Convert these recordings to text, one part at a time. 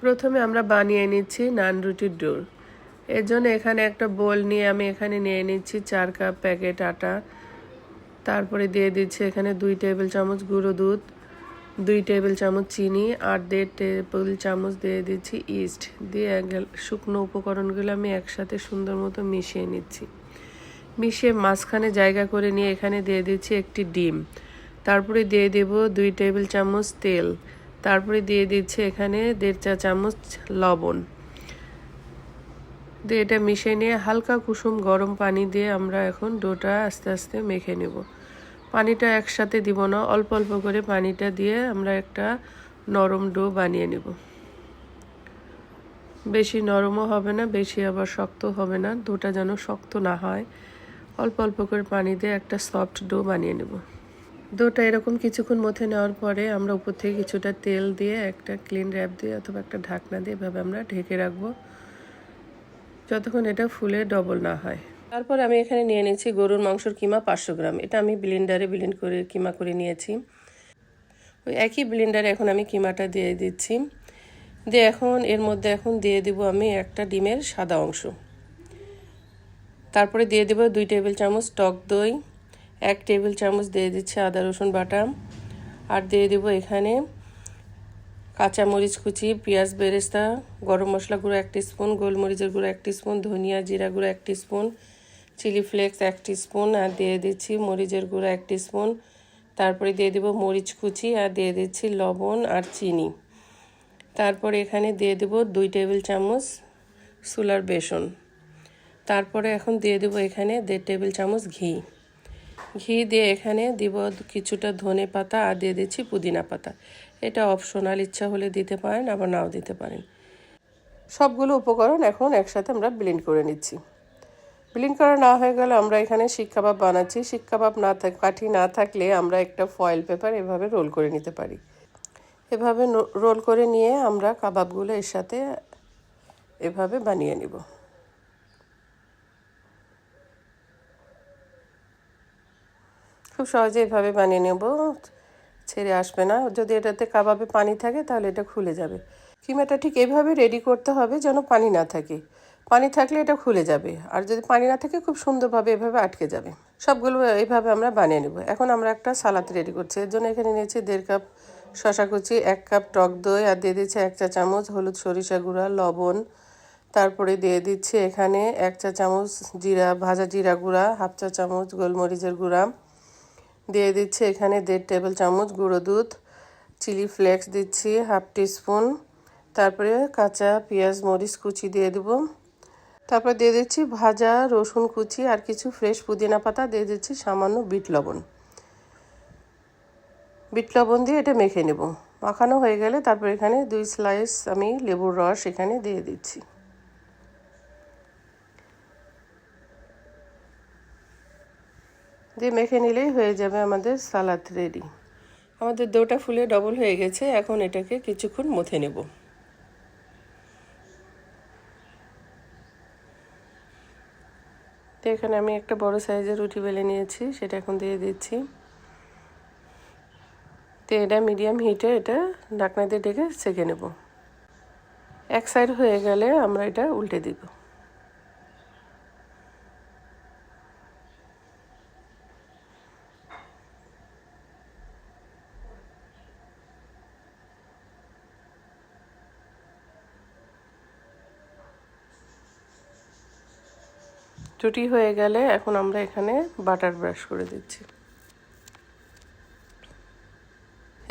প্রথমে আমরা বানিয়ে নিচ্ছি নান রুটির ডো। এর জন্য এখানে একটা বোল নিয়ে আমি এখানে নিয়ে নিচ্ছি 4 কাপ প্যাকেট আটা। তারপরে দিয়ে দিচ্ছি এখানে 2 টেবিল চামচ গুঁড়ো দুধ, 2 টেবিল চামচ চিনি আর 1.5 টেবিল চামচ দিয়ে দিচ্ছি ইস্ট। দিয়ে শুকনো উপকরণগুলো আমি একসাথে সুন্দর মতো মিশিয়ে নিচ্ছি। মিশিয়ে মাঝখানে জায়গা করে নিয়ে এখানে দিয়ে দিচ্ছি একটি ডিম। তারপরে দিয়ে দেব 2 টেবিল চামচ তেল। তারপরে দিয়ে দিচ্ছি এখানে 1.5 চা চামচ লবণ। দিয়ে এটা মিশিয়ে নিয়ে হালকা কুসুম গরম পানি দিয়ে আমরা এখন ডোটা আস্তে আস্তে মেখে নেব। পানিটা একসাথে দিব না, অল্প অল্প করে পানিটা দিয়ে আমরা একটা নরম ডো বানিয়ে নেব। বেশি নরমও হবে না, বেশি আবার শক্ত হবে না, ডোটা যেন শক্ত না হয়। অল্প অল্প করে পানি দিয়ে একটা সফট ডো বানিয়ে নেব। ডোটা এরকম কিছুক্ষণ মথে নেওয়ার পরে আমরা উপর থেকে কিছুটা তেল দিয়ে একটা ক্লিন র্যাপ দিয়ে অথবা একটা ঢাকনা দিয়ে এভাবে আমরা ঢেকে রাখবো যতক্ষণ এটা ফুলে ডবল না হয়। তারপর আমি এখানে নিয়ে নিয়েছি গরুর মাংসের কিমা 500 গ্রাম। এটা আমি ব্লেন্ডারে ব্লেন্ড করে কিমা করে নিয়েছি। ওই একই ব্লেন্ডারে এখন আমি কিমাটা দিয়ে দিচ্ছি। দিয়ে এখন এর মধ্যে এখন দিয়ে দিব আমি একটা ডিমের সাদা অংশ। তারপরে দিয়ে দেব 2 টেবিল চামচ টক দই, 1 টেবিল চামচ দিয়ে দিচ্ছি আদা রসুন বাটা, আর দিয়ে দেব এখানে কাঁচামরিচ কুচি, পেঁয়াজ বেরেস্তা, গরম মশলা গুঁড়ো 1 টিস্পুন, গোলমরিচের গুঁড়ো 1 টিস্পুন, ধনিয়া জিরা গুঁড়ো 1 টিস্পুন, চিলি ফ্লেক্স 1 টিস্পুন, আর দিয়ে দিচ্ছি মরিচের গুঁড়ো 1 টিস্পুন। তারপরে দিয়ে দেব মরিচ কুচি আর দিয়ে দিচ্ছি লবণ আর চিনি। তারপরে এখানে দিয়ে দেব 2 টেবিল চামচ সুলার বেসন। তারপরে এখন দিয়ে দেব এখানে 1.5 টেবিল চামচ ঘি দিয়ে এখানে দিব কিছুটা ধনে পাতা আর দিয়ে দিচ্ছি পুদিনা পাতা। এটা অপশনাল, ইচ্ছা হলে দিতে পারেন আবার নাও দিতে পারেন। সবগুলো উপকরণ এখন একসাথে আমরা ব্লেন্ড করে নিচ্ছি। ব্লেন্ড করা না হয়ে গেলে আমরা এখানে শিক কাবাব বানাচ্ছি। শিক কাবাব কাঠি না থাকলে আমরা একটা ফয়েল পেপার এভাবে রোল করে নিতে পারি। এভাবে রোল করে নিয়ে আমরা কাবাবগুলো এর সাথে এভাবে বানিয়ে নিব। খুব সহজে এভাবে বানিয়ে নেব, ছেড়ে আসবে না। যদি এটাতে কাবাবে পানি থাকে তাহলে এটা খুলে যাবে। কিমাটা ঠিক এভাবে রেডি করতে হবে যেন পানি না থাকে। পানি থাকলে এটা খুলে যাবে, আর যদি পানি না থাকে খুব সুন্দরভাবে এভাবে আটকে যাবে। সবগুলো এইভাবে আমরা বানিয়ে নেব। এখন আমরা একটা সালাদ রেডি করছি। এর জন্য এখানে নিয়েছি 1.5 কাপ শশা কুচি, 1 কাপ টক দই আর দিয়ে দিচ্ছি 1 চা চামচ হলুদ সরিষা গুঁড়া, লবণ। তারপরে দিয়ে দিচ্ছি এখানে 1 চা চামচ ভাজা জিরা গুঁড়া, 1/2 চা চামচ গোলমরিচের গুঁড়া, দিয়ে দিচ্ছি এখানে 1.5 টেবিল চামচ গুঁড়ো দুধ, চিলি ফ্লেক্স দিচ্ছি 1/2 টিস্পুন। তারপরে কাঁচা পেঁয়াজ মরিচ কুচি দিয়ে দেব। তারপর দিয়ে দিচ্ছি ভাজা রসুন কুচি আর কিছু ফ্রেশ পুদিনা পাতা, দিয়ে দিচ্ছি সামান্য বিট লবণ দিয়ে এটা মেখে নেব। মাখানো হয়ে গেলে তারপর এখানে 2 স্লাইস আমি লেবুর রস এখানে দিয়ে দিচ্ছি। দিয়ে মেখে নিলেই হয়ে যাবে আমাদের সালাদ রেডি। আমাদের ডোটা ফুলে ডবল হয়ে গেছে। এখন এটাকে কিছুক্ষণ মথে নেব। তো এখানে আমি একটা বড় সাইজের রুটি বেলে নিয়েছি, সেটা এখন দিয়ে দিচ্ছি। তো এটা মিডিয়াম হিটে এটা ঢাকনা দিয়ে ঢেকে সেঁকে নেব। এক সাইড হয়ে গেলে আমরা এটা উল্টে দিব। রুটি হয়ে গেলে এখন আমরা এখানে বাটার ব্রাশ করে দিচ্ছি।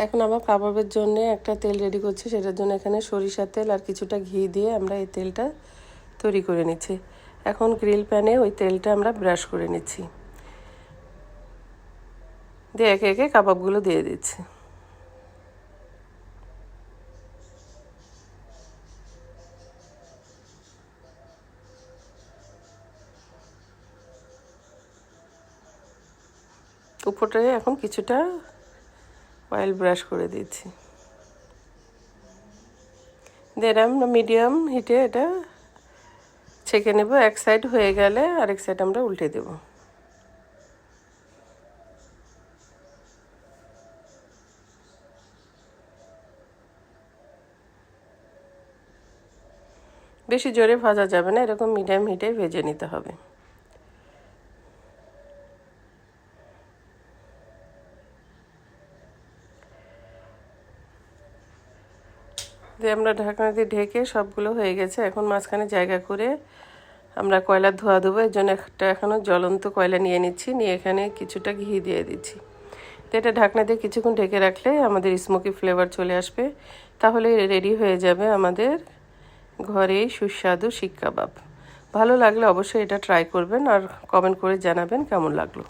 এখন আবার কাবাবের জন্য একটা তেল রেডি করছি। সেটার জন্য এখানে সরিষার তেল আর কিছুটা ঘি দিয়ে আমরা এই তেলটা তৈরি করে নিচ্ছি। এখন গ্রিল প্যানে ওই তেলটা আমরা ব্রাশ করে নিচ্ছি, দিয়ে একে একে কাবাবগুলো দিয়ে দিচ্ছি। উপরটায় এখন কিছুটা অয়েল ব্রাশ করে দিচ্ছি। দিয়ে আমরা মিডিয়াম হিটে এটা ছেঁকে নেব। এক সাইড হয়ে গেলে আরেক সাইড আমরা উল্টে দেব। বেশি জোরে ভাজা যাবে না, এরকম মিডিয়াম হিটে ভেজে নিতে হবে। দিয়ে আমরা ঢাকনা দিয়ে ঢেকে সবগুলো হয়ে গেছে। এখন মাঝখানে জায়গা করে আমরা কয়লার ধোয়া দেবো। এর জন্য একটা এখনও জ্বলন্ত কয়লা নিয়ে নিচ্ছি, নিয়ে এখানে কিছুটা ঘি দিয়ে দিচ্ছি। তো এটা ঢাকনা দিয়ে কিছুক্ষণ ঢেকে রাখলে আমাদের স্মোকি ফ্লেভার চলে আসবে, তাহলে রেডি হয়ে যাবে আমাদের ঘরে সুস্বাদু শিক কাবাব। ভালো লাগলে অবশ্যই এটা ট্রাই করবেন আর কমেন্ট করে জানাবেন কেমন লাগলো।